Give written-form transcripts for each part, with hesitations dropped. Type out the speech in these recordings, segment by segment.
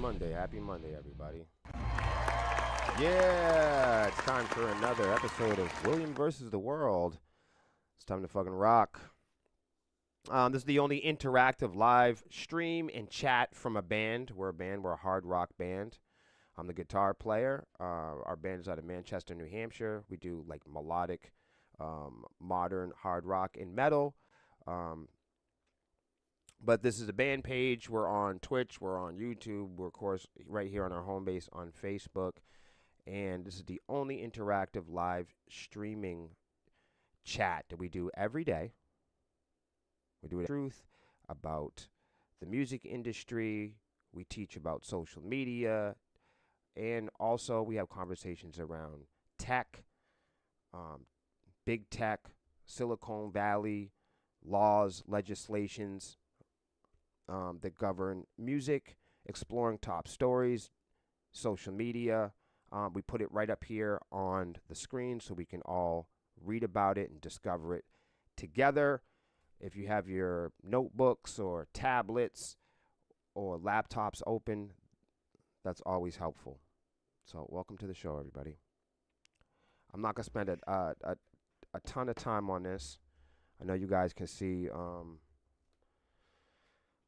Monday. Happy Monday, everybody. Yeah, it's time for another episode of William versus the World. It's time to fucking rock. This is the only interactive live stream and chat from a band. We're a band. We're a hard rock band. I'm the guitar player. Our band is out of Manchester, New Hampshire. We do like melodic, modern hard rock and metal. Um, But this is a band page. We're on Twitch. We're on YouTube. We're, of course, right here on our home base on Facebook. And this is the only interactive live streaming chat that we do every day. We do it truth about the music industry. We teach about social media. And also, we have conversations around tech, um, big tech, Silicon Valley, laws, legislations that govern music, exploring top stories, social media. We put it right up here on the screen so we can all read about it and discover it together. If you have your notebooks or tablets or laptops open, that's always helpful. So welcome to the show, everybody. I'm not going to spend a ton of time on this. I know you guys can see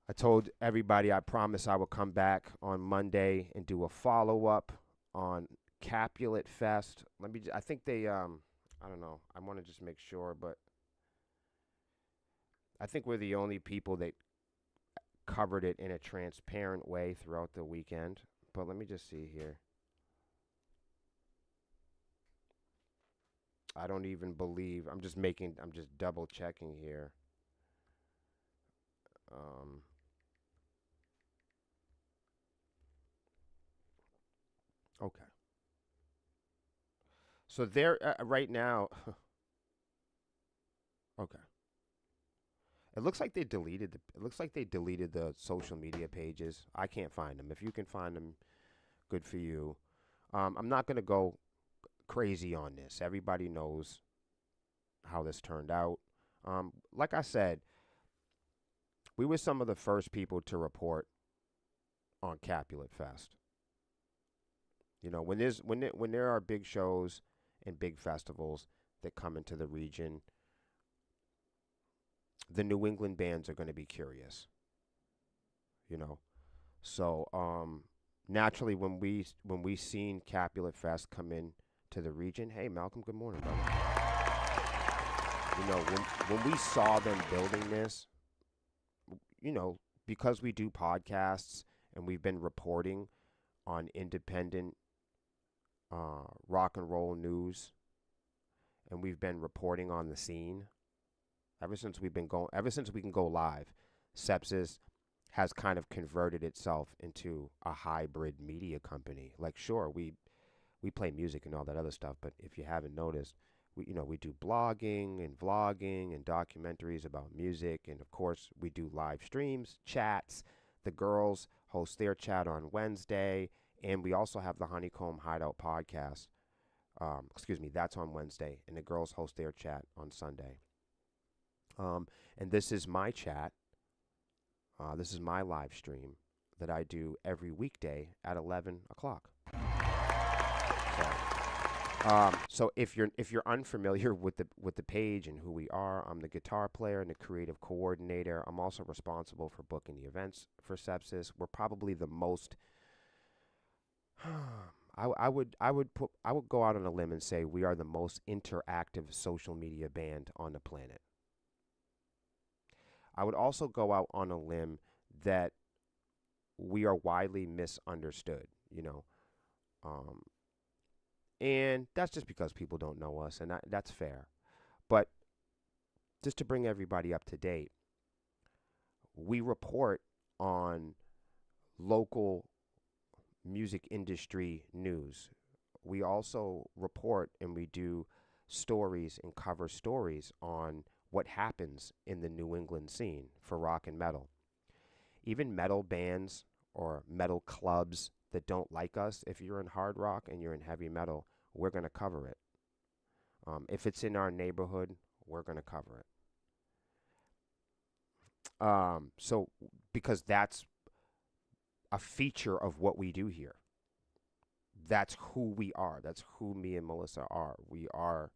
I told everybody I promised I would come back on Monday and do a follow-up on Capulet Fest. I think they, I don't know. I want to just make sure, but I think we're the only people that covered it in a transparent way throughout the weekend. But let me just see here. I don't even believe, I'm just double checking here. Okay. So there, right now, okay. It looks like they deleted the social media pages. I can't find them. If you can find them, good for you. I'm not gonna go crazy on this. Everybody knows how this turned out. Like I said, we were some of the first people to report on Capulet Fest. You know, when there are big shows and big festivals that come into the region, the New England bands are going to be curious. You know, so naturally when we seen Capulet Fest come in to the region, hey Malcolm, good morning, brother. You know, when we saw them building this, you know, because we do podcasts and we've been reporting on independent rock and roll news, and we've been reporting on the scene ever since we can go live. Sepsis has kind of converted itself into a hybrid media company. Like, sure, we play music and all that other stuff, but if you haven't noticed, we do blogging and vlogging and documentaries about music, and of course we do live streams, chats. The girls host their chat on Wednesday, and we also have the Honeycomb Hideout podcast. Excuse me, that's on Wednesday, and the girls host their chat on Sunday. And this is my chat. This is my live stream that I do every weekday at 11 o'clock. So if you're unfamiliar with the page and who we are, I'm the guitar player and the creative coordinator. I'm also responsible for booking the events for Sepsis. We're probably the most I would go out on a limb and say we are the most interactive social media band on the planet. I would also go out on a limb that we are widely misunderstood, you know. And that's just because people don't know us, and that's fair. But just to bring everybody up to date, we report on local music industry news. We also report and we do stories and cover stories on what happens in the New England scene for rock and metal. Even metal bands or metal clubs that don't like us, if you're in hard rock and you're in heavy metal, we're going to cover it. If it's in our neighborhood, we're going to cover it. So because that's a feature of what we do here. That's who we are. That's who me and Melissa are. We are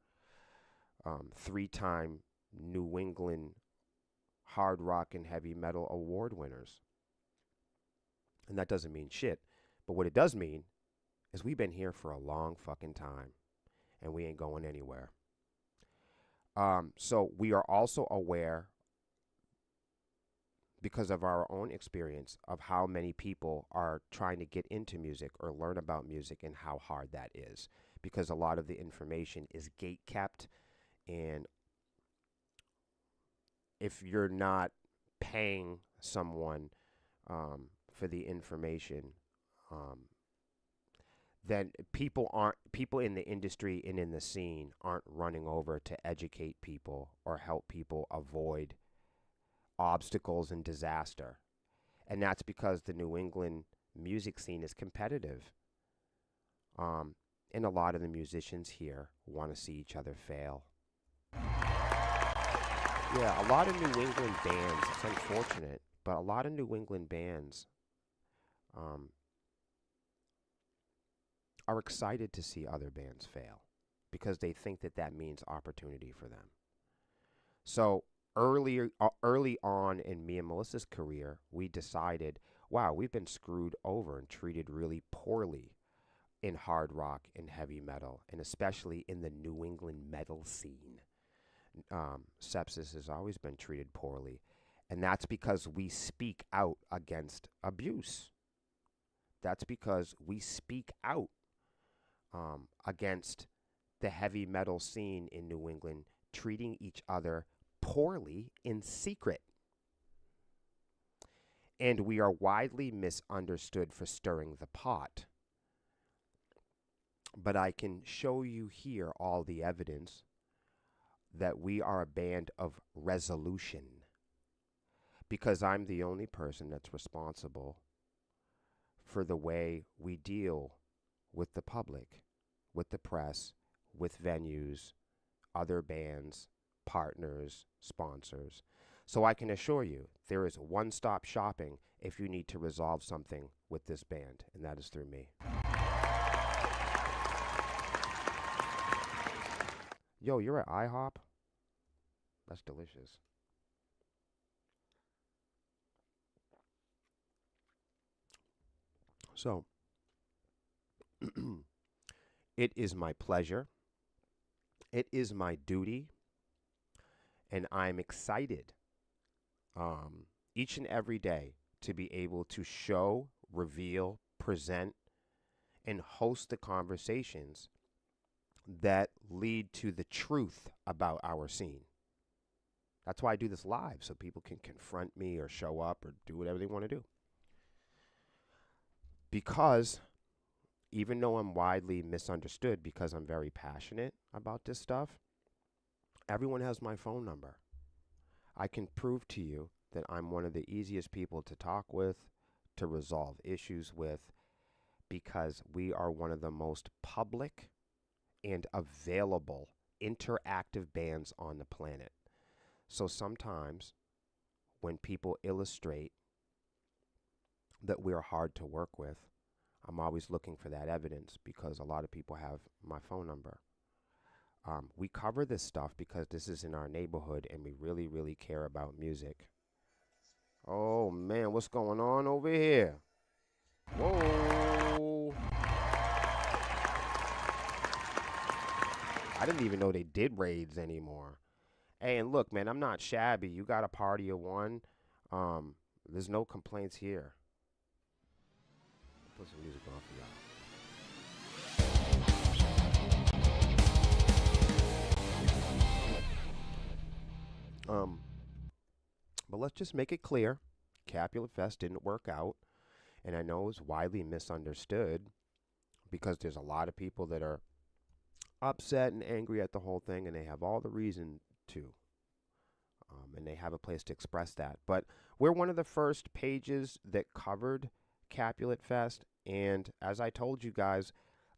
3-time New England hard rock and heavy metal award winners. And that doesn't mean shit. But what it does mean is we've been here for a long fucking time and we ain't going anywhere. So we are also aware, because of our own experience, of how many people are trying to get into music or learn about music and how hard that is. Because a lot of the information is gate kept, and if you're not paying someone for the information, then people in the industry and in the scene aren't running over to educate people or help people avoid obstacles and disaster. And that's because the New England music scene is competitive. And a lot of the musicians here want to see each other fail. Yeah, a lot of New England bands, it's unfortunate, but a lot of New England bands are excited to see other bands fail because they think that that means opportunity for them. So early on in me and Melissa's career, we decided, wow, we've been screwed over and treated really poorly in hard rock and heavy metal, and especially in the New England metal scene. Sepsis has always been treated poorly, and that's because we speak out against abuse. That's because we speak out against the heavy metal scene in New England treating each other poorly in secret. And we are widely misunderstood for stirring the pot. But I can show you here all the evidence that we are a band of resolution, because I'm the only person that's responsible for the way we deal with the public, with the press, with venues, other bands, partners, sponsors. So I can assure you there is one-stop shopping if you need to resolve something with this band, and that is through me. Yo, you're at IHOP? That's delicious. So, it is my pleasure, it is my duty, and I'm excited each and every day to be able to show, reveal, present, and host the conversations that lead to the truth about our scene. That's why I do this live, so people can confront me or show up or do whatever they want to do. Because even though I'm widely misunderstood because I'm very passionate about this stuff, everyone has my phone number. I can prove to you that I'm one of the easiest people to talk with, to resolve issues with, because we are one of the most public and available interactive bands on the planet. So sometimes when people illustrate that we're hard to work with, I'm always looking for that evidence because a lot of people have my phone number. We cover this stuff because this is in our neighborhood and we really, really care about music. Oh man, what's going on over here? Whoa. I didn't even know they did raids anymore. Hey, and look, man, I'm not shabby. You got a party of one. There's no complaints here. Put some music on for y'all. But let's just make it clear. Capulet Fest didn't work out. And I know it's widely misunderstood because there's a lot of people that are upset and angry at the whole thing, and they have all the reason to. And they have a place to express that. But we're one of the first pages that covered Capulet Fest. And as I told you guys,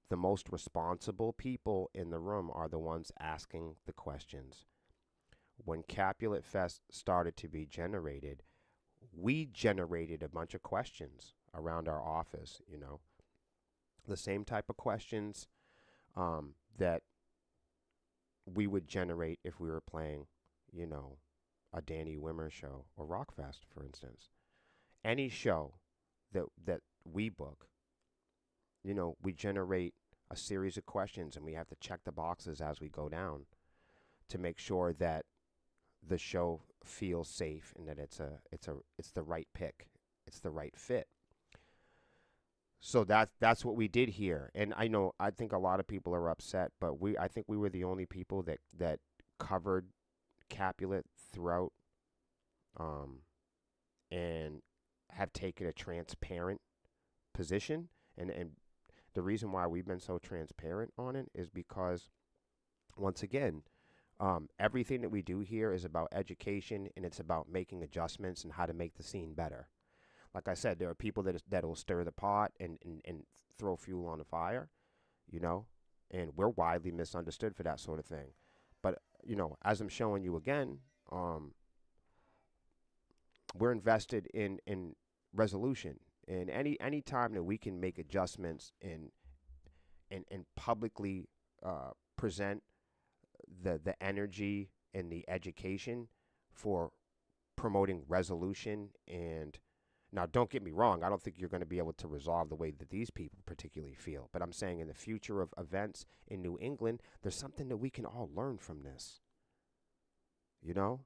the most responsible people in the room are the ones asking the questions. When Capulet Fest started to be generated, we generated a bunch of questions around our office, the same type of questions that we would generate if we were playing, you know, a Danny Wimmer show or Rockfest, for instance. Any show that we book, we generate a series of questions and we have to check the boxes as we go down to make sure that the show feels safe and that it's the right pick, it's the right fit. So that's what we did here. And I think a lot of people are upset, but I think we were the only people that covered Capulet throughout, um, and have taken a transparent position. And the reason why we've been so transparent on it is because, once again, everything that we do here is about education and it's about making adjustments and how to make the scene better. Like I said, there are people that will stir the pot and throw fuel on the fire, you know, and we're widely misunderstood for that sort of thing. But, as I'm showing you again, we're invested in resolution. And any time that we can make adjustments and publicly present the energy and the education for promoting resolution. And now, don't get me wrong, I don't think you're going to be able to resolve the way that these people particularly feel. But I'm saying in the future of events in New England, there's something that we can all learn from this. You know?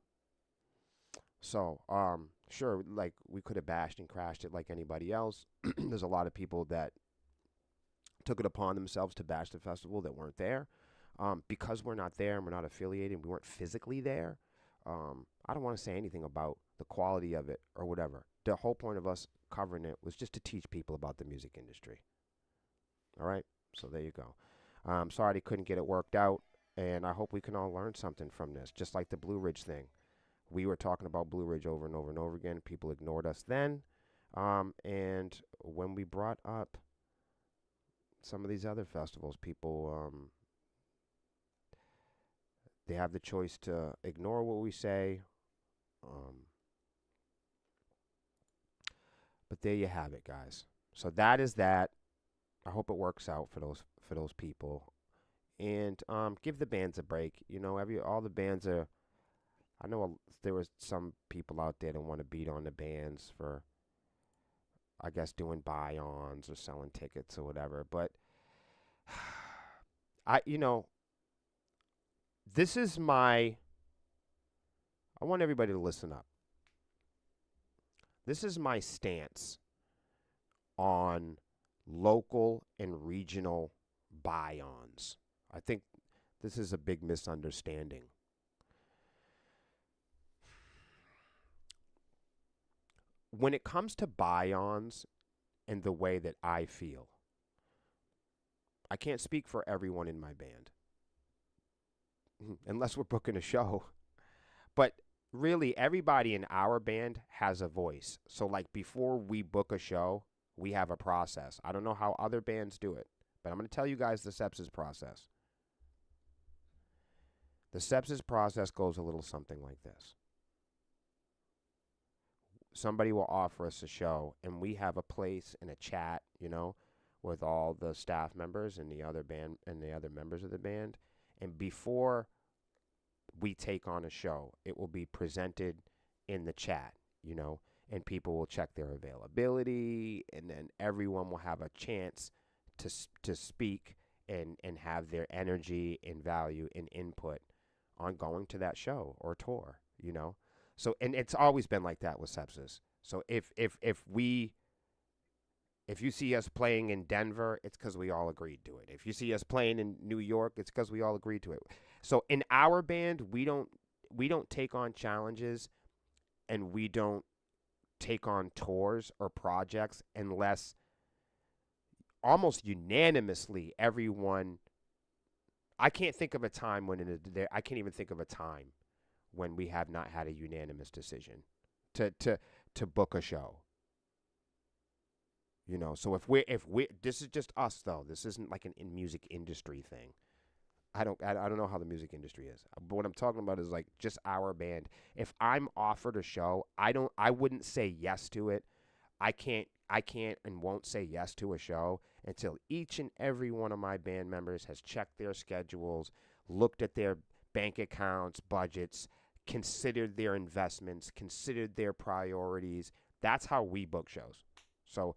So, sure, like we could have bashed and crashed it like anybody else. There's a lot of people that took it upon themselves to bash the festival that weren't there. Because we're not there and we're not affiliated, we weren't physically there. I don't want to say anything about the quality of it or whatever. The whole point of us covering it was just to teach people about the music industry. All right? So there you go. I'm sorry they couldn't get it worked out, and I hope we can all learn something from this, just like the Blue Ridge thing. We were talking about Blue Ridge over and over and over again. People ignored us then. And when we brought up some of these other festivals, people, they have the choice to ignore what we say. But there you have it, guys. So that is that. I hope it works out for those people. And give the bands a break. All the bands are. I know there was some people out there that want to beat on the bands for, I guess, doing buy-ons or selling tickets or whatever. But this is I want everybody to listen up. This is my stance on local and regional buy-ons. I think this is a big misunderstanding. When it comes to buy-ons and the way that I feel, I can't speak for everyone in my band, unless we're booking a show. But really, everybody in our band has a voice. So, like, before we book a show, we have a process. I don't know how other bands do it, but I'm going to tell you guys the Sepsis process. The Sepsis process goes a little something like this. Somebody will offer us a show, and we have a place and a chat, with all the staff members and the other band and the other members of the band. And before we take on a show, it will be presented in the chat, and people will check their availability, and then everyone will have a chance to speak and have their energy and value and input on going to that show or tour, So, and it's always been like that with Sepsis. So if you see us playing in Denver, it's because we all agreed to it. If you see us playing in New York, it's because we all agreed to it. So in our band, we don't take on challenges, and we don't take on tours or projects unless almost unanimously everyone. I can't think of a time I can't even think of a time when we have not had a unanimous decision to book a show. So if we this is just us though. This isn't like an music industry thing. I don't know how the music industry is. But what I'm talking about is like just our band. If I'm offered a show, I wouldn't say yes to it. I can't I can't and won't say yes to a show until each and every one of my band members has checked their schedules, looked at their bank accounts, budgets, considered their investments, considered their priorities. That's how we book shows. So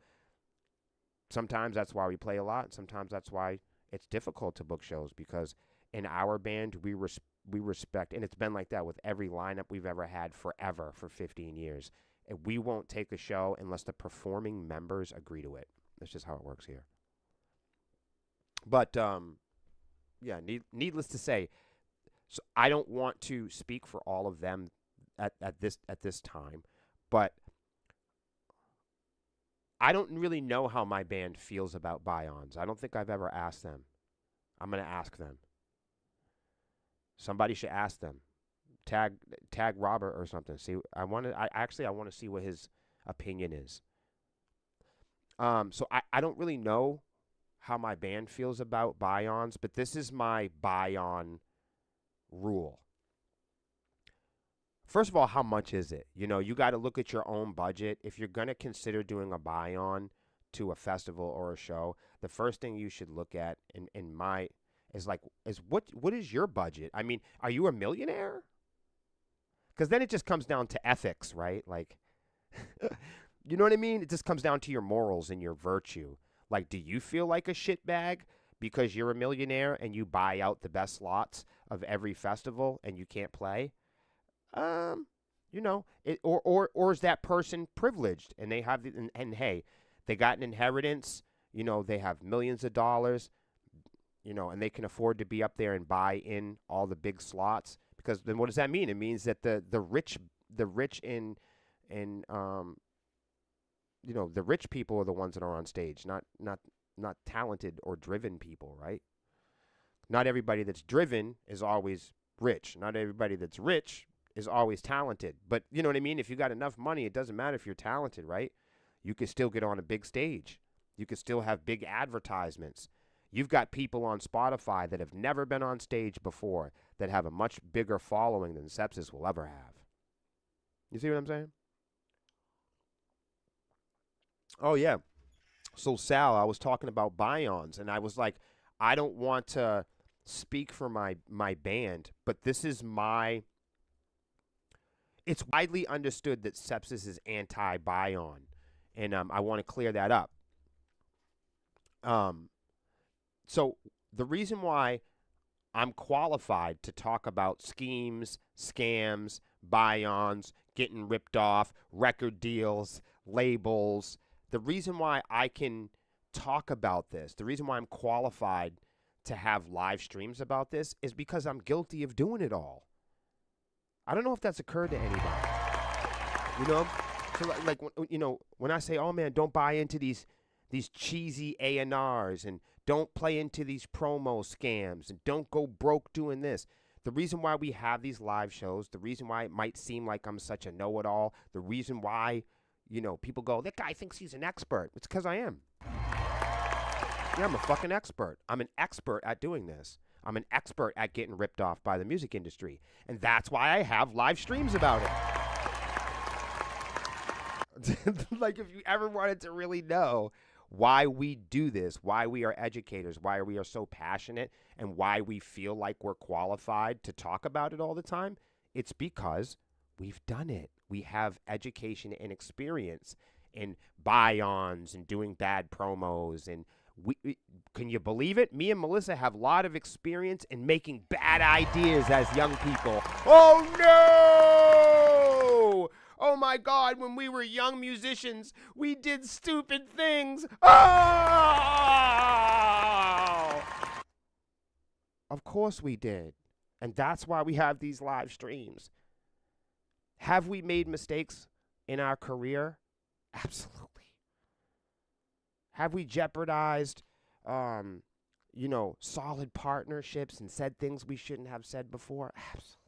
sometimes that's why we play a lot. Sometimes that's why it's difficult to book shows, because in our band, we respect, and it's been like that with every lineup we've ever had forever for 15 years. And we won't take a show unless the performing members agree to it. That's just how it works here. But, yeah, needless to say, so I don't want to speak for all of them at this time, but I don't really know how my band feels about buy-ons. I don't think I've ever asked them. I'm going to ask them. Somebody should ask them. Tag Robert or something. See, I want to see what his opinion is. So I don't really know how my band feels about buy-ons, but this is my buy-on rule. First of all, how much is it? You got to look at your own budget. If you're going to consider doing a buy-on to a festival or a show, the first thing you should look at is what is your budget? I mean, are you a millionaire? Because then it just comes down to ethics, right? Like, you know what I mean? It just comes down to your morals and your virtue. Like, do you feel like a shitbag because you're a millionaire and you buy out the best slots of every festival and you can't play? Or is that person privileged and they have and hey, they got an inheritance, they have millions of dollars, and they can afford to be up there and buy in all the big slots. Because then what does that mean? It means that the rich the rich people are the ones that are on stage, not talented or driven people, right? Not everybody that's driven is always rich. Not everybody that's rich is always talented. But you know what I mean? If you got enough money, it doesn't matter if you're talented, right? You can still get on a big stage. You can still have big advertisements. You've got people on Spotify that have never been on stage before that have a much bigger following than Sepsis will ever have. You see what I'm saying? Oh, yeah. So, Sal, I was talking about buy-ons, and I was like, I don't want to speak for my band, but this is my... It's widely understood that Sepsis is anti-buy-on, and I want to clear that up. So the reason why I'm qualified to talk about schemes, scams, buy-ons, getting ripped off, record deals, labels, the reason why I can talk about this, the reason why I'm qualified to have live streams about this is because I'm guilty of doing it all. I don't know if that's occurred to anybody. So like when I say, oh man, don't buy into these cheesy A&Rs and don't play into these promo scams and don't go broke doing this. The reason why we have these live shows, the reason why it might seem like I'm such a know-it-all, the reason why, people go, that guy thinks he's an expert. It's because I am. Yeah, I'm a fucking expert. I'm an expert at doing this. I'm an expert at getting ripped off by the music industry. And that's why I have live streams about it. Like, if you ever wanted to really know why we do this, why we are educators, why we are so passionate, and why we feel like we're qualified to talk about it all the time, it's because we've done it. We have education and experience in buy-ons and doing bad promos. And we can you believe it? Me and Melissa have a lot of experience in making bad ideas as young people. Oh, no! Oh, my God, when we were young musicians, we did stupid things. Oh! Of course we did. And that's why we have these live streams. Have we made mistakes in our career? Absolutely. Have we jeopardized, solid partnerships and said things we shouldn't have said before? Absolutely.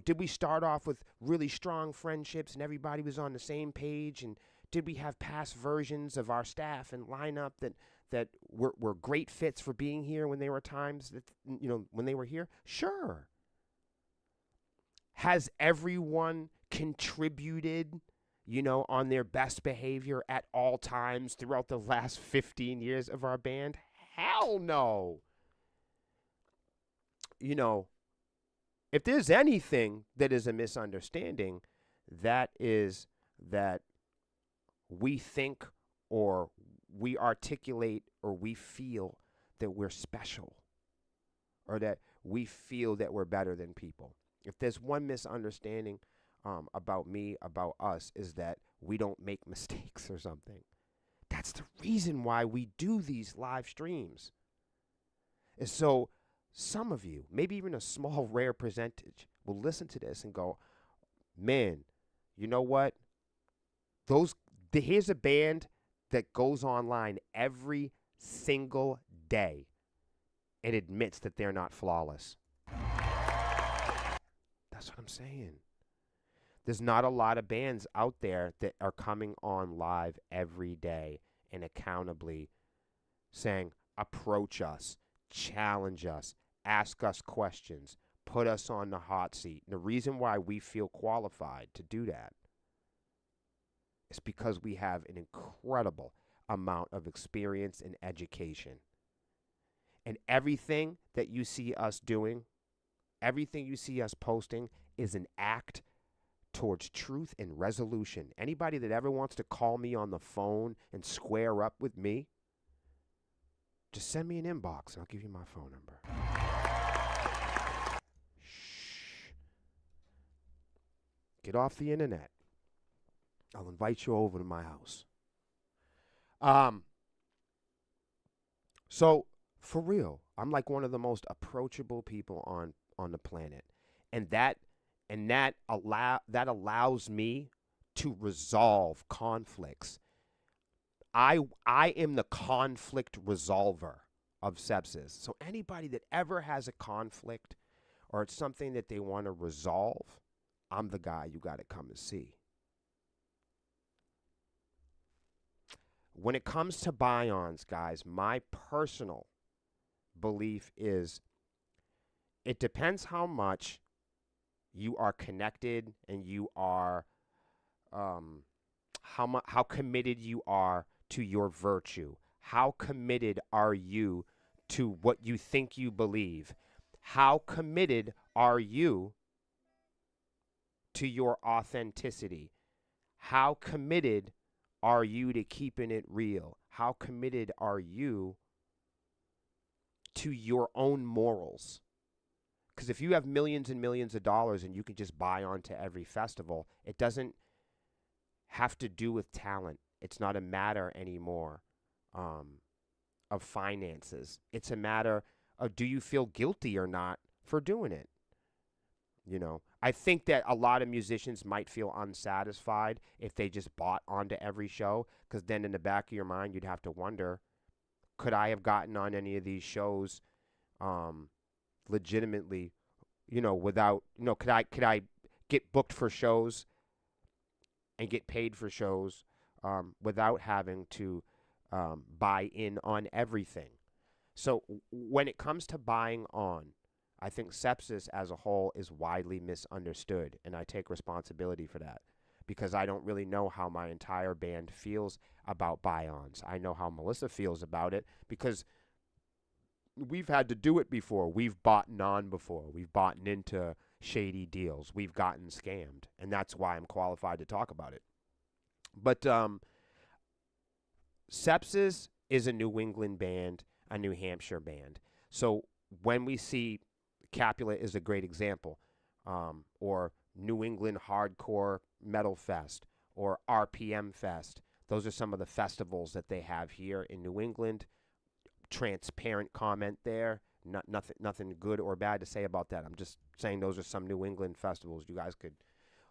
Did we start off with really strong friendships and everybody was on the same page? And did we have past versions of our staff and lineup that were great fits for being here when there were times that, when they were here? Sure. Has everyone contributed, on their best behavior at all times throughout the last 15 years of our band? Hell no. If there's anything that is a misunderstanding, that is that we think or we articulate or we feel that we're special or that we feel that we're better than people. If there's one misunderstanding about me, about us, is that we don't make mistakes or something. That's the reason why we do these live streams. And so some of you, maybe even a small, rare percentage, will listen to this and go, man, you know what? Here's a band that goes online every single day and admits that they're not flawless. That's what I'm saying. There's not a lot of bands out there that are coming on live every day and accountably saying, approach us, challenge us, ask us questions, put us on the hot seat. And the reason why we feel qualified to do that is because we have an incredible amount of experience and education. And everything that you see us doing, everything you see us posting is an act towards truth and resolution. Anybody that ever wants to call me on the phone and square up with me, just send me an inbox and I'll give you my phone number. Shh. Get off the internet. I'll invite you over to my house. So for real, I'm like one of the most approachable people on the planet. And that allows me to resolve conflicts. I am the conflict resolver of Sepsis. So anybody that ever has a conflict or it's something that they want to resolve, I'm the guy you got to come and see. When it comes to Bions, guys, my personal belief is it depends how much you are connected and you are how committed you are to your virtue. How committed are you to what you think you believe? How committed are you to your authenticity? How committed are you to keeping it real? How committed are you to your own morals? Because if you have millions and millions of dollars and you can just buy onto every festival, it doesn't have to do with talent. It's not a matter anymore of finances. It's a matter of, do you feel guilty or not for doing it? I think that a lot of musicians might feel unsatisfied if they just bought onto every show, because then in the back of your mind, you'd have to wonder, could I have gotten on any of these shows legitimately, without, could I get booked for shows and get paid for shows without having to buy in on everything? So when it comes to buying on, I think Sepsis as a whole is widely misunderstood, and I take responsibility for that because I don't really know how my entire band feels about buy-ons. I know how Melissa feels about it because we've had to do it before. We've bought on before. We've bought into shady deals. We've gotten scammed, and that's why I'm qualified to talk about it. But Sepsis is a New England band, a New Hampshire band. So when we see Capulet is a great example, or New England Hardcore Metal Fest, or RPM Fest. Those are some of the festivals that they have here in New England. Transparent comment there. Nothing good or bad to say about that. I'm just saying those are some New England festivals you guys could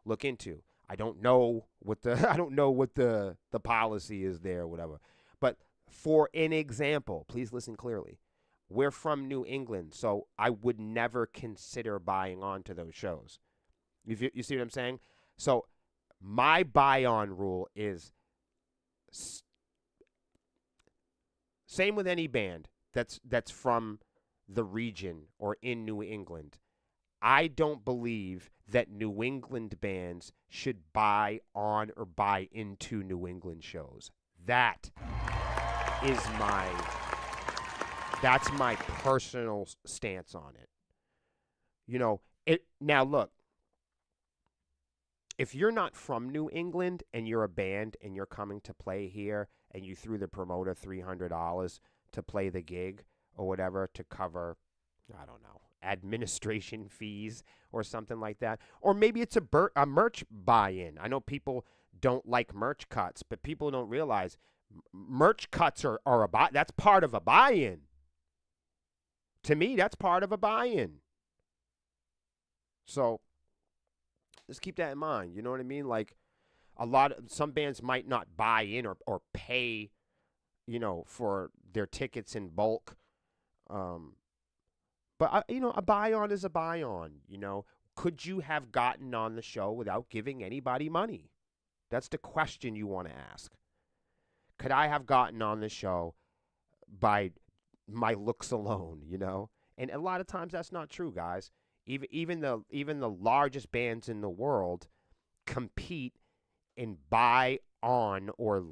look into. I don't know what the policy is there or whatever. But for an example, please listen clearly. We're from New England, so I would never consider buying on to those shows. You see what I'm saying? So my buy-on rule is same with any band that's from the region or in New England. I don't believe that New England bands should buy on or buy into New England shows. That is that's my personal stance on it. You know, it now look, if you're not from New England and you're a band and you're coming to play here and you threw the promoter $300 to play the gig or whatever to cover, I don't know, administration fees or something like that, or maybe it's a merch buy-in. I know people don't like merch cuts, but people don't realize merch cuts are that's part of a buy-in. To me, that's part of a buy-in. So just keep that in mind. You know what I mean? Like some bands might not buy in or pay, for their tickets in bulk. But a buy on is a buy on. Could you have gotten on the show without giving anybody money? That's the question you want to ask. Could I have gotten on the show by my looks alone? And a lot of times that's not true, guys. Even the largest bands in the world compete and buy on or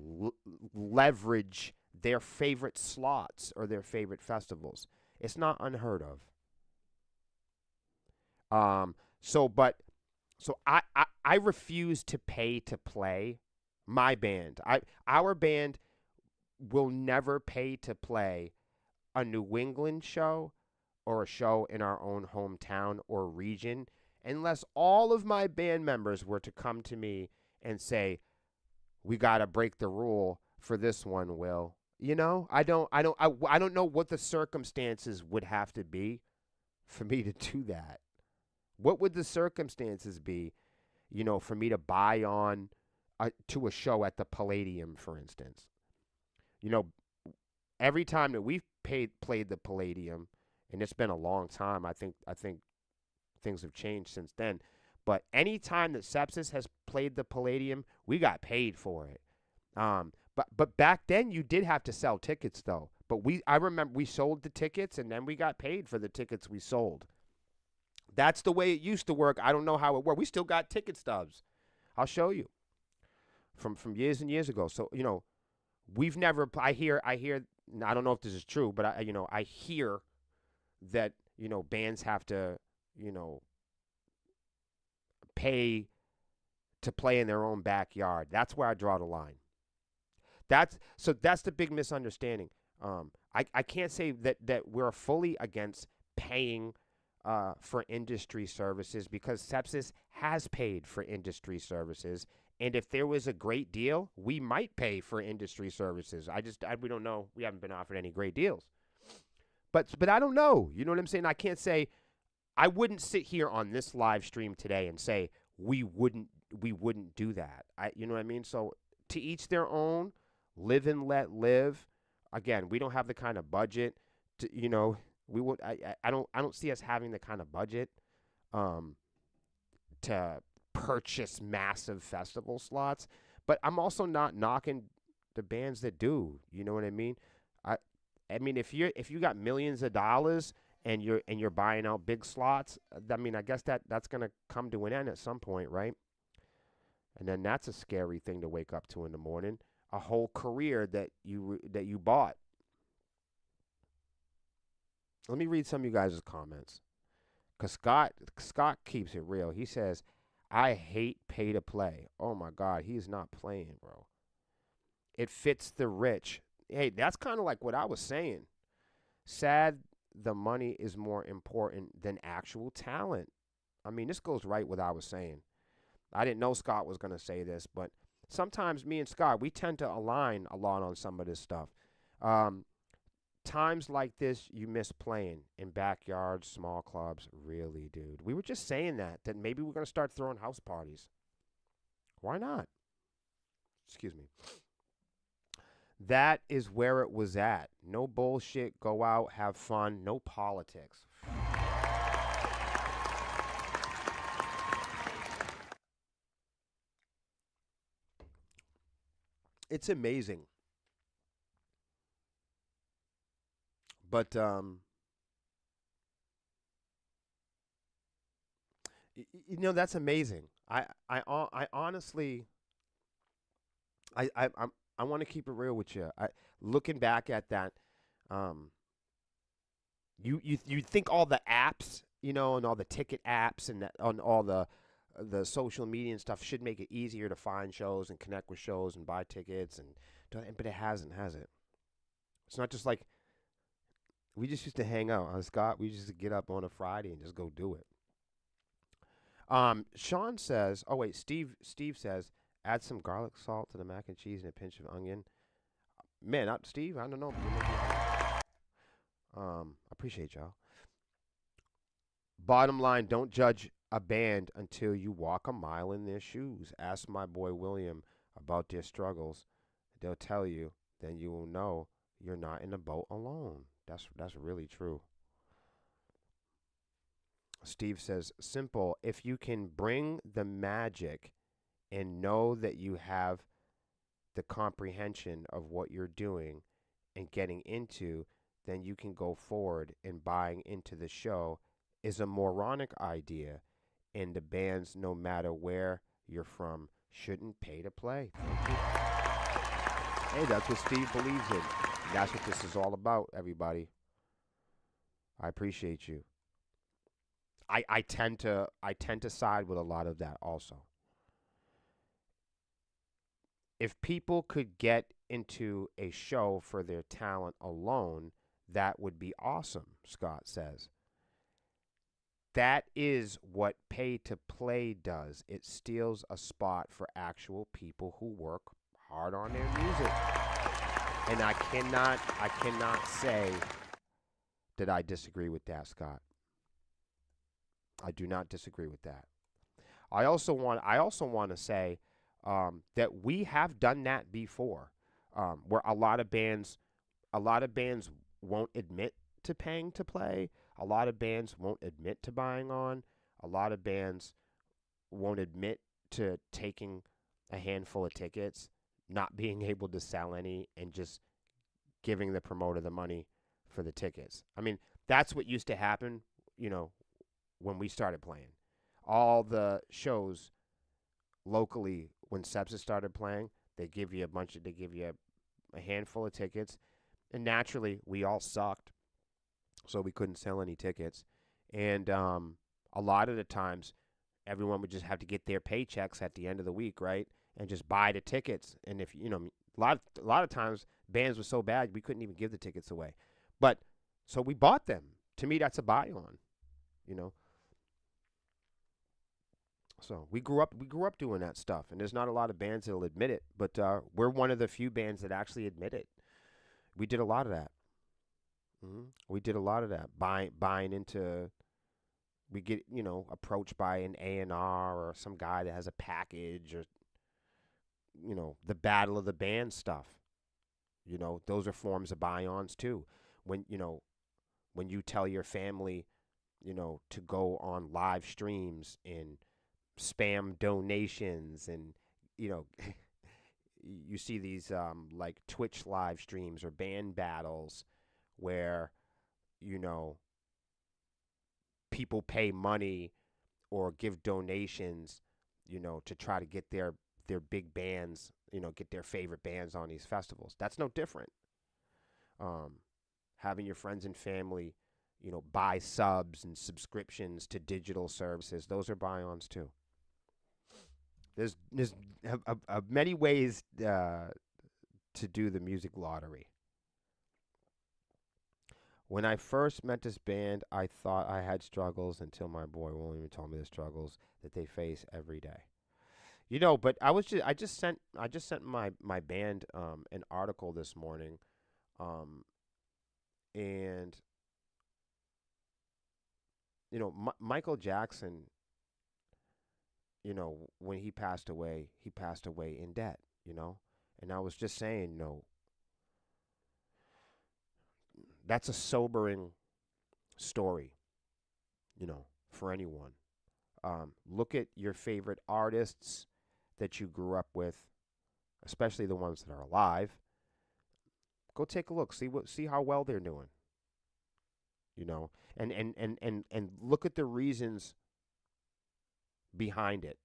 leverage their favorite slots or their favorite festivals. It's not unheard of. So I refuse to pay to play my band. Our band will never pay to play a New England show or a show in our own hometown or region unless all of my band members were to come to me and say, we got to break the rule for this one, Will. I don't know what the circumstances would have to be for me to do that. What would the circumstances be, for me to buy on to a show at the Palladium, for instance? Every time that we've played the Palladium, and it's been a long time, I think things have changed since then. But any time that Sepsis has played the Palladium, we got paid for it. But back then you did have to sell tickets though. But I remember we sold the tickets and then we got paid for the tickets we sold. That's the way it used to work. I don't know how it worked. We still got ticket stubs. I'll show you from years and years ago. So we've never. I hear. I don't know if this is true, but I hear that bands have to pay to play in their own backyard. That's where I draw the line. That's the big misunderstanding. I can't say that we're fully against paying for industry services because Sepsis has paid for industry services. And if there was a great deal, we might pay for industry services. We don't know. We haven't been offered any great deals. But I don't know. You know what I'm saying? I can't say. I wouldn't sit here on this live stream today and say we wouldn't do that. You know what I mean? So to each their own. Live and let live. Again, we don't have the kind of budget to, we would. I don't see us having the kind of budget to purchase massive festival slots. But I'm also not knocking the bands that do. You know what I mean? I mean if you got millions of dollars and you're buying out big slots, I mean I guess that's gonna come to an end at some point, right? And then that's a scary thing to wake up to in the morning. A whole career that you bought. Let me read some of you guys' comments. Because Scott keeps it real. He says, I hate pay to play. Oh my God, he's not playing, bro. It fits the rich. Hey, that's kind of like what I was saying. Sad the money is more important than actual talent. I mean, this goes right with what I was saying. I didn't know Scott was going to say this, but sometimes me and Scott, we tend to align a lot on some of this stuff. Times like this, you miss playing in backyards, small clubs. Really, dude. We were just saying that maybe we're going to start throwing house parties. Why not? Excuse me. That is where it was at. No bullshit. Go out, have fun. No politics. It's amazing. But That's amazing. I honestly, I want to keep it real with you. Looking back at that, um, you think all the apps, and all the ticket apps and on all the social media and stuff should make it easier to find shows and connect with shows and buy tickets but it hasn't, has it? It's not just like we just used to hang out, huh, Scott? We used to get up on a Friday and just go do it. Sean says, oh wait, Steve says, add some garlic salt to the mac and cheese and a pinch of onion. Man, not Steve. I don't know. But I appreciate y'all. Bottom line, don't judge a band until you walk a mile in their shoes. Ask my boy William about their struggles. They'll tell you. Then you will know you're not in the boat alone. That's really true. Steve says, simple. If you can bring the magic and know that you have the comprehension of what you're doing and getting into, then you can go forward, and buying into the show is a moronic idea, and the bands, no matter where you're from, shouldn't pay to play. Thank you. Hey, that's what Steve believes in. That's what this is all about, everybody. I appreciate you. I tend to side with a lot of that also. If people could get into a show for their talent alone, that would be awesome, Scott says. That is what pay to play does. It steals a spot for actual people who work hard on their music. And I cannot say that I disagree with that, Scott. I do not disagree with that. I also want to say that we have done that before, where a lot of bands won't admit to paying to play. A lot of bands won't admit to buying on. A lot of bands won't admit to taking a handful of tickets, not being able to sell any, and just giving the promoter the money for the tickets. I mean, that's what used to happen, you know, when we started playing. All the shows locally when Sepsis started playing, they give you a handful of tickets, and naturally we all sucked, so we couldn't sell any tickets. And a lot of the times, everyone would just have to get their paychecks at the end of the week, right, and just buy the tickets. And if a lot of times bands were so bad we couldn't even give the tickets away, but so we bought them. To me, that's a buy on, you know. So we grew up doing that stuff, and there's not a lot of bands that'll admit it, but we're one of the few bands that actually admit it. We did a lot of that. We did a lot of that. Buying into, we get approached by an A&R or some guy that has a package, or the battle of the band stuff. Those are forms of buy-ons too. When you tell your family, to go on live streams and spam donations, and you know you see these like Twitch live streams or band battles where you know people pay money or give donations, to try to get their big bands, get their favorite bands on these festivals. That's no different. um Having your friends and family, buy subs and subscriptions to digital services, those are buy-ons too. There's many ways to do the music lottery. When I first met this band, I thought I had struggles until my boy William told me the struggles that they face every day. But I just sent my band an article this morning, um, and Michael Jackson, when he passed away in debt. And I was just saying, that's a sobering story, for anyone. Look at your favorite artists that you grew up with, especially the ones that are alive. Go take a look, see how well they're doing, and look at the reasons behind it.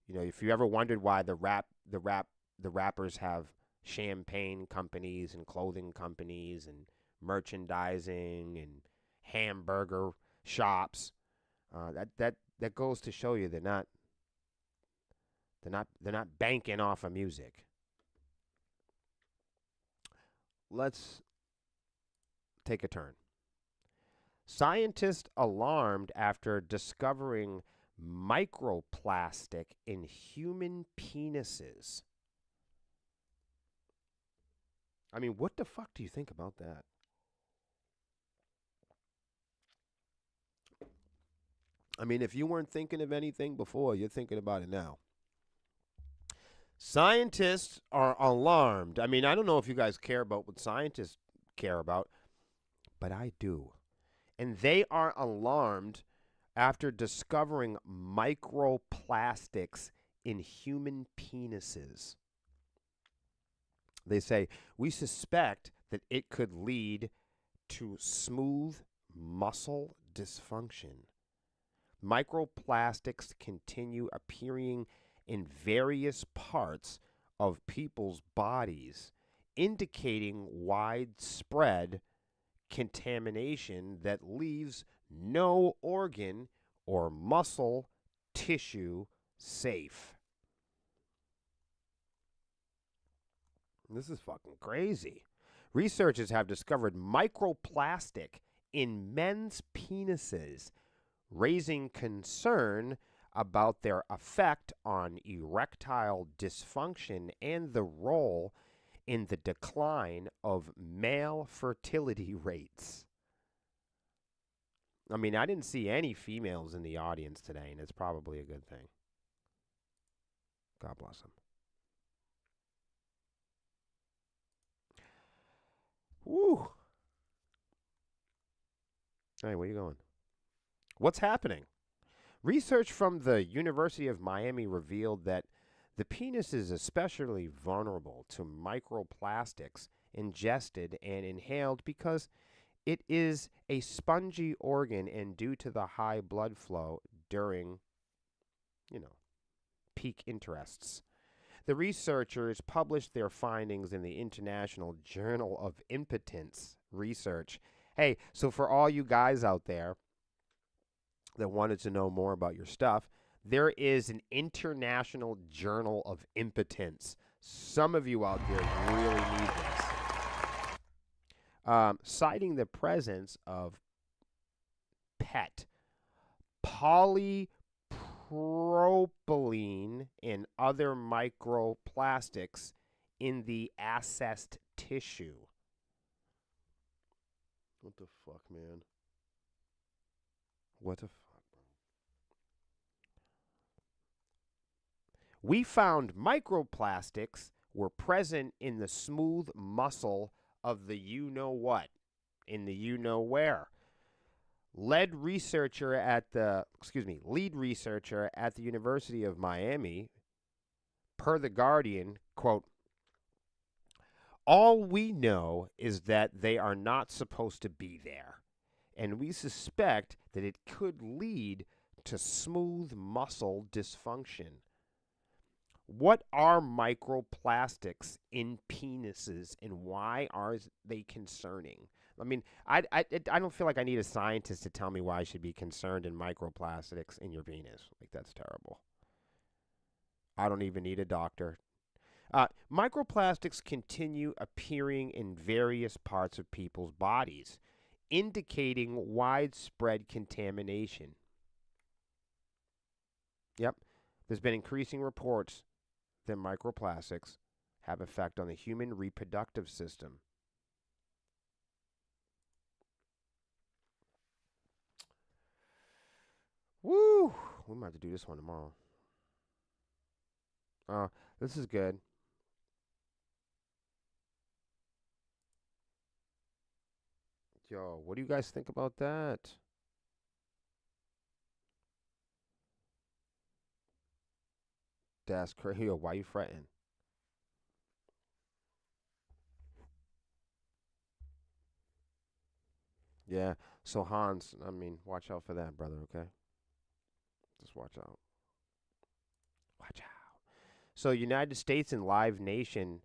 You know, if you ever wondered why the rappers have champagne companies and clothing companies and merchandising and hamburger shops, that goes to show you they're not banking off of music. Let's take a turn. Scientists alarmed after discovering microplastic in human penises. I mean, what the fuck do you think about that? I mean, if you weren't thinking of anything before, you're thinking about it now. Scientists are alarmed. I mean, I don't know if you guys care about what scientists care about, but I do. And they are alarmed after discovering microplastics in human penises. They say, we suspect that it could lead to smooth muscle dysfunction. Microplastics continue appearing in various parts of people's bodies, indicating widespread contamination that leaves no organ or muscle tissue safe. This is fucking crazy. Researchers have discovered microplastic in men's penises, raising concern about their effect on erectile dysfunction and the role in the decline of male fertility rates. I mean, I didn't see any females in the audience today, and it's probably a good thing. God bless them. Woo. Hey, where you going? What's happening? Research from the University of Miami revealed that the penis is especially vulnerable to microplastics ingested and inhaled because it is a spongy organ, and due to the high blood flow during, peak interests. The researchers published their findings in the International Journal of Impotence Research. Hey, so for all you guys out there that wanted to know more about your stuff, there is an International Journal of Impotence. Some of you out there really need this. Citing the presence of PET, polypropylene, and other microplastics in the assessed tissue. What the fuck, man? What the fuck? We found microplastics were present in the smooth muscle of the you-know-what, in the you-know-where. Lead researcher at the University of Miami, per The Guardian, quote, all we know is that they are not supposed to be there, and we suspect that it could lead to smooth muscle dysfunction. What are microplastics in penises, and why are they concerning? I mean, I don't feel like I need a scientist to tell me why I should be concerned in microplastics in your penis. Like, that's terrible. I don't even need a doctor. Microplastics continue appearing in various parts of people's bodies, indicating widespread contamination. Yep, there's been increasing reports that microplastics have effect on the human reproductive system. Woo! We might have to do this one tomorrow. This is good. Yo, what do you guys think about that? That's crazy. Yo, why you fretting? Yeah. So Hans, I mean, watch out for that, brother, okay? Just watch out. Watch out. So, United States and Live Nation,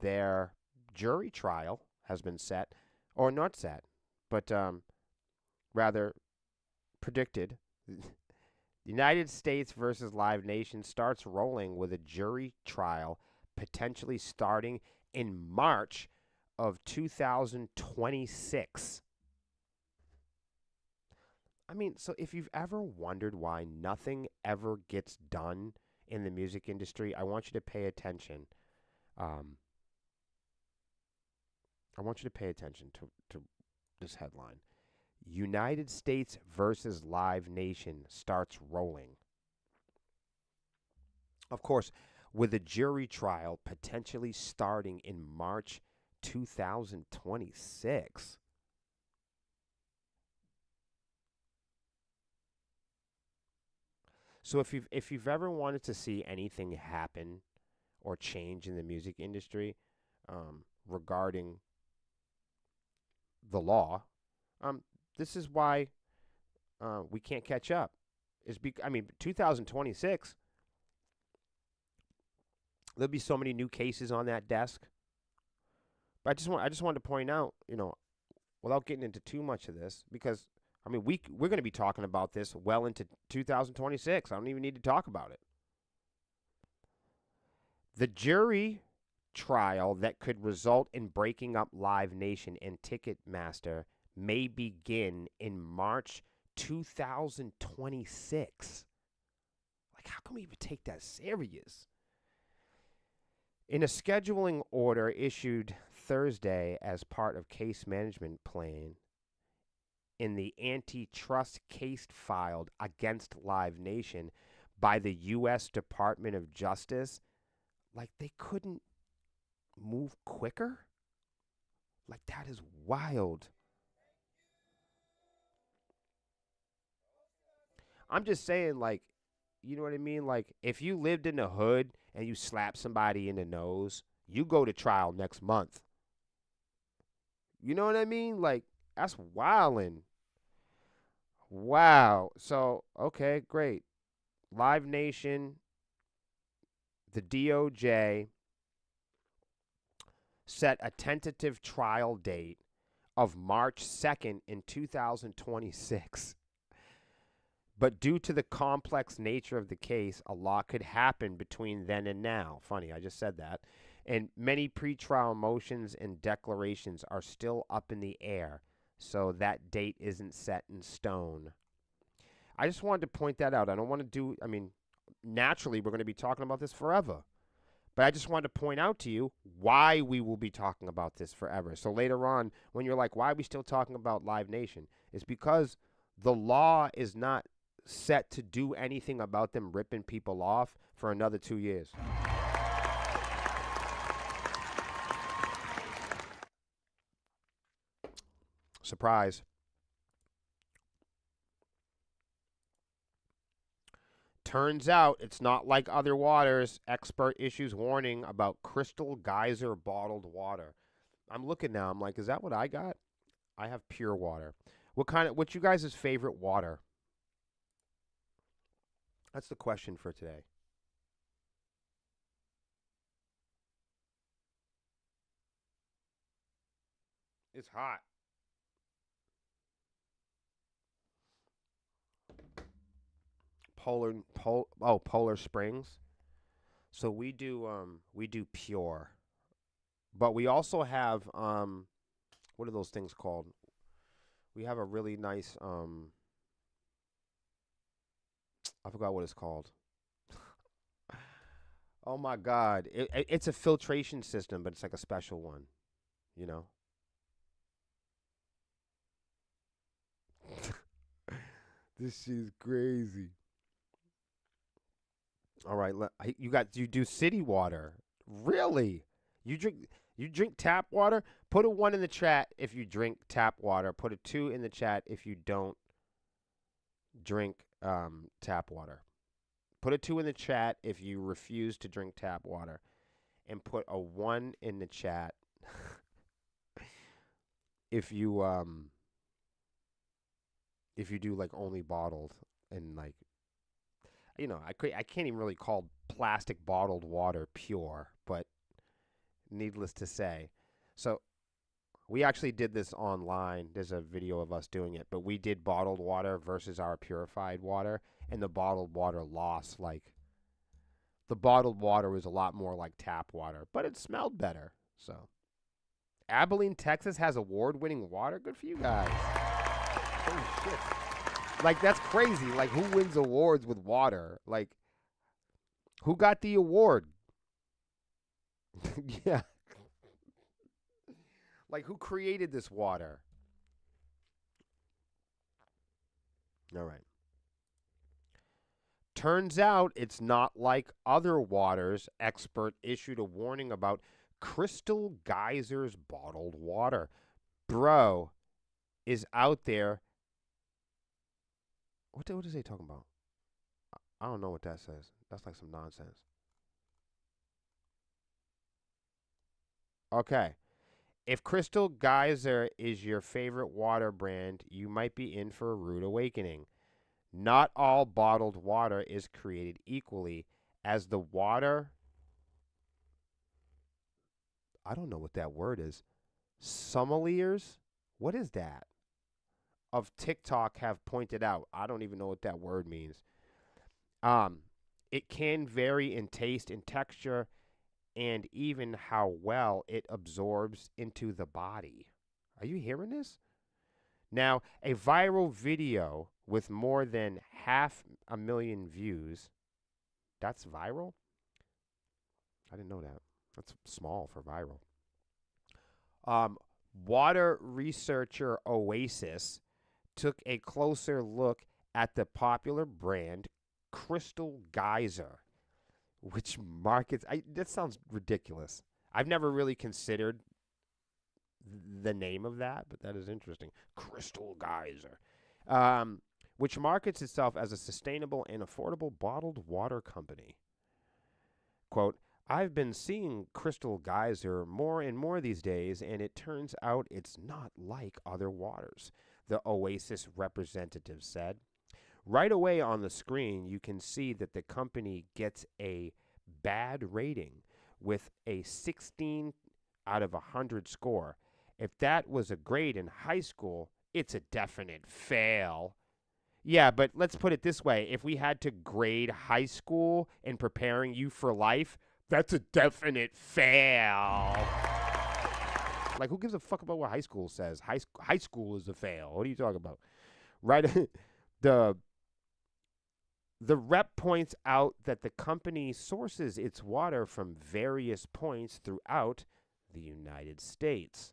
their jury trial has been set, or not set, but rather predicted. United States versus Live Nation starts rolling with a jury trial potentially starting in March of 2026. I mean, so if you've ever wondered why nothing ever gets done in the music industry, I want you to pay attention. Um, I want you to pay attention to this headline. United States versus Live Nation starts rolling. Of course, with a jury trial potentially starting in March 2026. So if you've ever wanted to see anything happen or change in the music industry regarding the law, this is why we can't catch up. I mean, 2026. There'll be so many new cases on that desk. But I just wanted to point out, without getting into too much of this, because I mean, we're going to be talking about this well into 2026. I don't even need to talk about it. The jury trial that could result in breaking up Live Nation and Ticketmaster may begin in March 2026. Like, how can we even take that serious? In a scheduling order issued Thursday as part of case management plan in the antitrust case filed against Live Nation by the U.S. Department of Justice, like, they couldn't move quicker? Like, that is wild. I'm just saying, like, you know what I mean? Like, if you lived in the hood and you slap somebody in the nose, you go to trial next month. You know what I mean? Like, that's wildin'. Wow. So, okay, great. Live Nation, the DOJ set a tentative trial date of March 2nd in 2026. But due to the complex nature of the case, a lot could happen between then and now. Funny, I just said that. And many pretrial motions and declarations are still up in the air, so that date isn't set in stone. I just wanted to point that out. I don't want to I mean, naturally, we're going to be talking about this forever. But I just wanted to point out to you why we will be talking about this forever. So later on, when you're like, why are we still talking about Live Nation? It's because the law is not set to do anything about them ripping people off for another 2 years. Surprise. Turns out it's not like other waters. Expert issues warning about Crystal Geyser bottled water. I'm looking now. I'm like, is that what I got? I have pure water. What's you guys' favorite water? That's the question for today. It's hot. Polar Springs. So we do pure. But we also have what are those things called? We have a really nice I forgot what it's called. Oh my god. It's a filtration system, but it's like a special one, you know. This shit is crazy. All right, you do city water. Really? You drink tap water? Put a 1 in the chat if you drink tap water. Put a 2 in the chat if you don't drink tap water. Put a 2 in the chat if you refuse to drink tap water, and put a 1 in the chat if you if you do like only bottled and like I can't even really call plastic bottled water pure, but needless to say. So we actually did this online. There's a video of us doing it, but we did bottled water versus our purified water, and the bottled water lost like the bottled water was a lot more like tap water, but it smelled better. So Abilene, Texas has award-winning water. Good for you guys. Holy shit. Like, that's crazy. Like, who wins awards with water? Like, who got the award? Yeah. Like, who created this water? All right. Turns out it's not like other waters. Expert issued a warning about Crystal Geysers bottled water. Bro is out there. What is he talking about? I don't know what that says. That's like some nonsense. Okay. If Crystal Geyser is your favorite water brand, you might be in for a rude awakening. Not all bottled water is created equally, as the water. I don't know what that word is. Sommeliers? What is that? Of TikTok have pointed out. I don't even know what that word means. It can vary in taste and texture and even how well it absorbs into the body. Are you hearing this? Now, a viral video with more than 500,000 views. That's viral? I didn't know that. That's small for viral. Water researcher Oasis took a closer look at the popular brand Crystal Geyser, which markets. That sounds ridiculous. I've never really considered the name of that, but that is interesting. Crystal Geyser, which markets itself as a sustainable and affordable bottled water company. Quote, I've been seeing Crystal Geyser more and more these days, and it turns out it's not like other waters, the Oasis representative said. Right away on the screen, you can see that the company gets a bad rating with a 16 out of 100 score. If that was a grade in high school, it's a definite fail. Yeah, but let's put it this way. If we had to grade high school in preparing you for life, that's a definite fail. Like, who gives a fuck about what high school says? High school is a fail. What are you talking about? Right? The rep points out that the company sources its water from various points throughout the United States.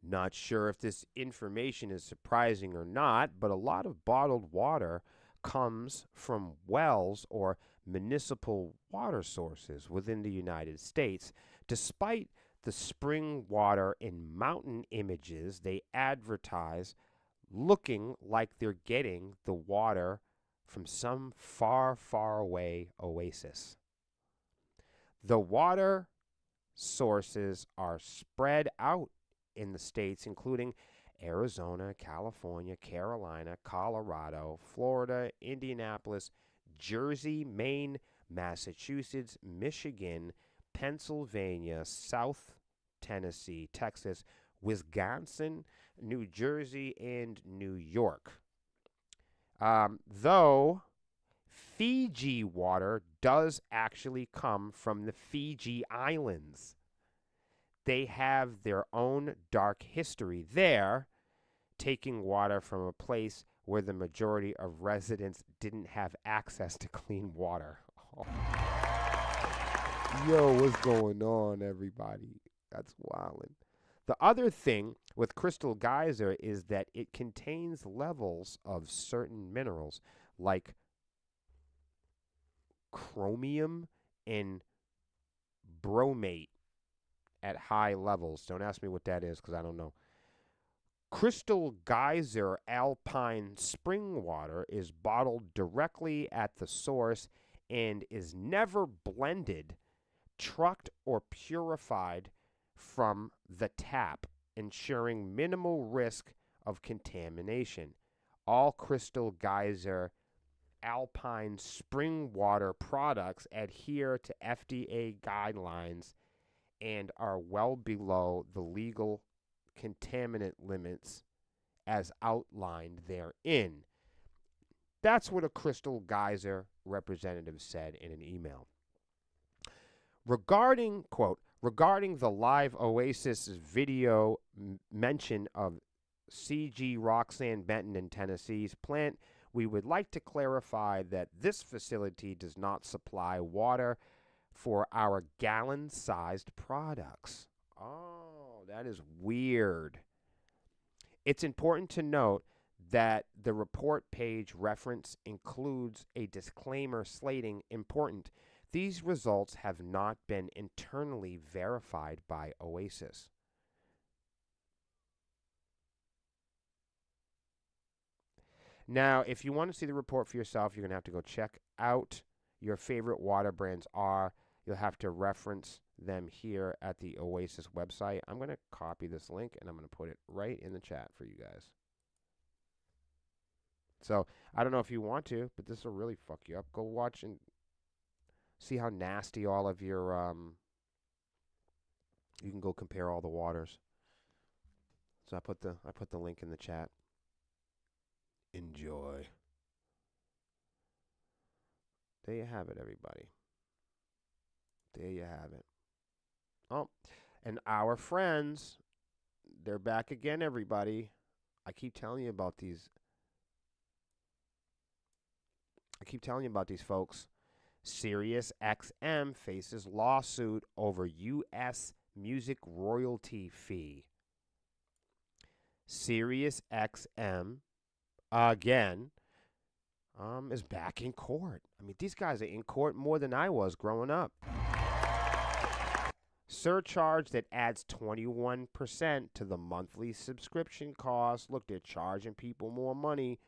Not sure if this information is surprising or not, but a lot of bottled water comes from wells or municipal water sources within the United States. Despite the spring water and mountain images they advertise looking like they're getting the water from some far, far away oasis. The water sources are spread out in the states, including Arizona, California, Carolina, Colorado, Florida, Indianapolis, Jersey, Maine, Massachusetts, Michigan, Pennsylvania, South Tennessee, Texas, Wisconsin, New Jersey, and New York. Though Fiji water does actually come from the Fiji Islands. They have their own dark history there, taking water from a place where the majority of residents didn't have access to clean water. Oh. Yo, what's going on, everybody? That's wildin'. The other thing with Crystal Geyser is that it contains levels of certain minerals like chromium and bromate at high levels. Don't ask me what that is because I don't know. Crystal Geyser alpine spring water is bottled directly at the source and is never blended, trucked, or purified from the tap, ensuring minimal risk of contamination. all Crystal Geyser Alpine spring water products adhere to FDA guidelines and are well below the legal contaminant limits as outlined therein. That's what a Crystal Geyser representative said in an email. Regarding, quote, regarding the live Oasis video mention of CG Roxanne Benton in Tennessee's plant, we would like to clarify that this facility does not supply water for our gallon-sized products. Oh, that is weird. It's important to note that the report page reference includes a disclaimer slating important. These results have not been internally verified by Oasis. Now, if you want to see the report for yourself, you're going to have to go check out your favorite water brands are. You'll have to reference them here at the Oasis website. I'm going to copy this link and I'm going to put it right in the chat for you guys. So, I don't know if you want to, but this will really fuck you up. Go watch and see how nasty all of your, you can go compare all the waters. So I put the link in the chat. Enjoy. There you have it, everybody. There you have it. Oh, and our friends, they're back again, everybody. I keep telling you about these. Folks. Sirius XM faces lawsuit over U.S. music royalty fee. Sirius XM, again, is back in court. I mean, these guys are in court more than I was growing up. Surcharge that adds 21% to the monthly subscription cost. Look, they're charging people more money.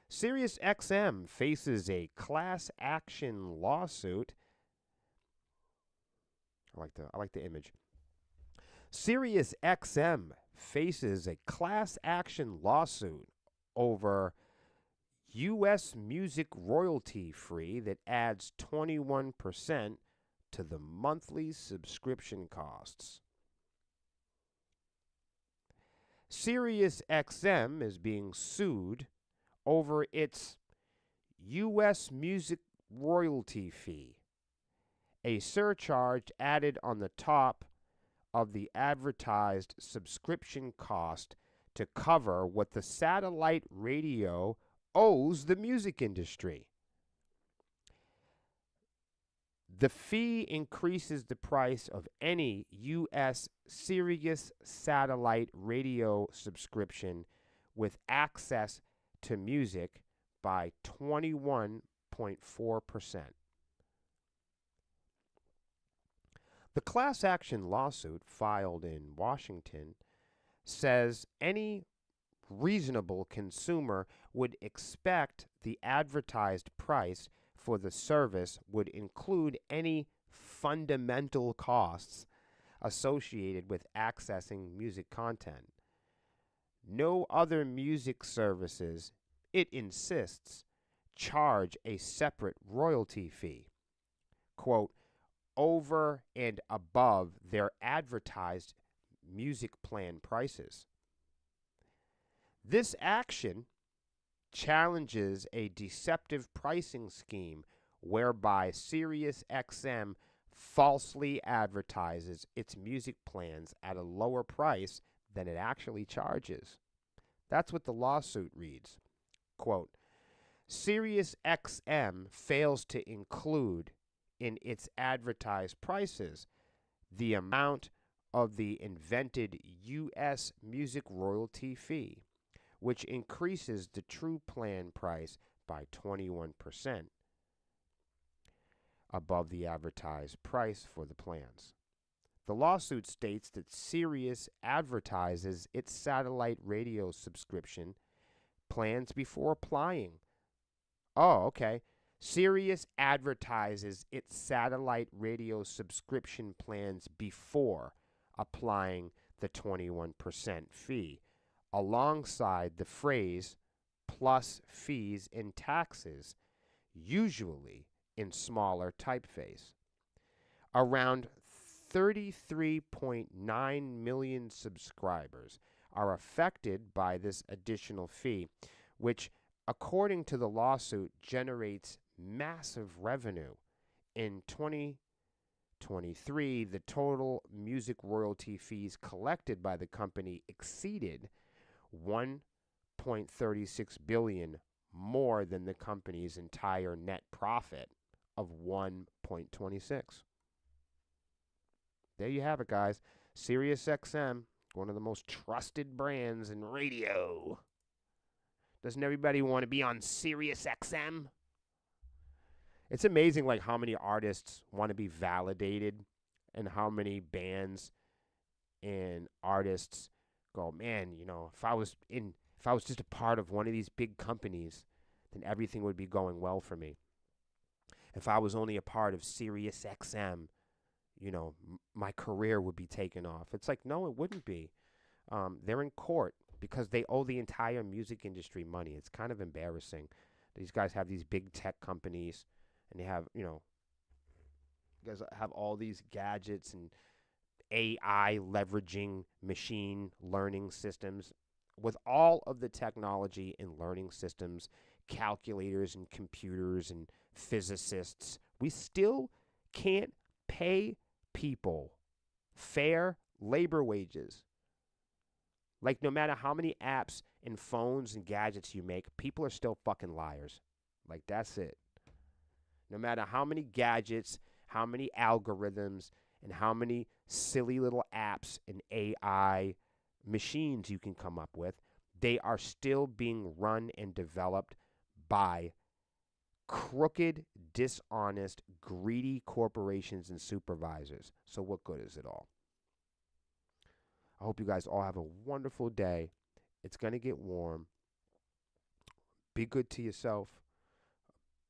Sirius XM faces a class action lawsuit. I like the image. Sirius XM faces a class action lawsuit over U.S. music royalty free that adds 21% to the monthly subscription costs. Sirius XM is being sued over its U.S. music royalty fee, a surcharge added on the top of the advertised subscription cost to cover what the satellite radio owes the music industry. The fee increases the price of any U.S. Sirius satellite radio subscription with access to music by 21.4%. The class action lawsuit filed in Washington says any reasonable consumer would expect the advertised price for the service would include any fundamental costs associated with accessing music content. No other music services, it insists, charge a separate royalty fee, quote, over and above their advertised music plan prices. This action challenges a deceptive pricing scheme whereby SiriusXM falsely advertises its music plans at a lower price than it actually charges. That's what the lawsuit reads. Quote, SiriusXM fails to include in its advertised prices the amount of the invented U.S. music royalty fee, which increases the true plan price by 21% above the advertised price for the plans. The lawsuit states that Sirius advertises its satellite radio subscription plans before applying. Oh, okay. Sirius advertises its satellite radio subscription plans before applying the 21% fee alongside the phrase plus fees and taxes, usually in smaller typeface. Around 33.9 million subscribers are affected by this additional fee, which, according to the lawsuit, generates massive revenue. In 2023, the total music royalty fees collected by the company exceeded 1.36 billion, more than the company's entire net profit of 1.26. There you have it, guys. SiriusXM, one of the most trusted brands in radio. Doesn't everybody want to be on SiriusXM? It's amazing, like, how many artists want to be validated and how many bands and artists go, man, you know, if I was just a part of one of these big companies, then everything would be going well for me. If I was only a part of SiriusXM, you know, my career would be taken off. It's like, no, it wouldn't be. They're in court because they owe the entire music industry money. It's kind of embarrassing. These guys have these big tech companies, and they have, you know, you guys have all these gadgets and AI leveraging machine learning systems. With all of the technology and learning systems, calculators and computers and physicists, we still can't pay people fair labor wages. Like, no matter how many apps and phones and gadgets you make, people are still fucking liars. Like, that's it. No matter how many gadgets, how many algorithms, and how many silly little apps and AI machines you can come up with, they are still being run and developed by crooked, dishonest, greedy corporations and supervisors. So what good is it all? I hope you guys all have a wonderful day. It's going to get warm. Be good to yourself.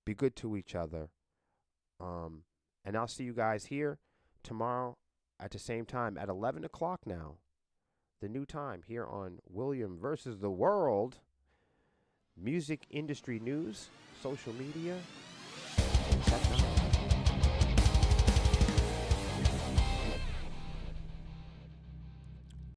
Be good to each other. And I'll see you guys here tomorrow at the same time at 11 o'clock now. The new time here on William versus the World. Music industry news, social media,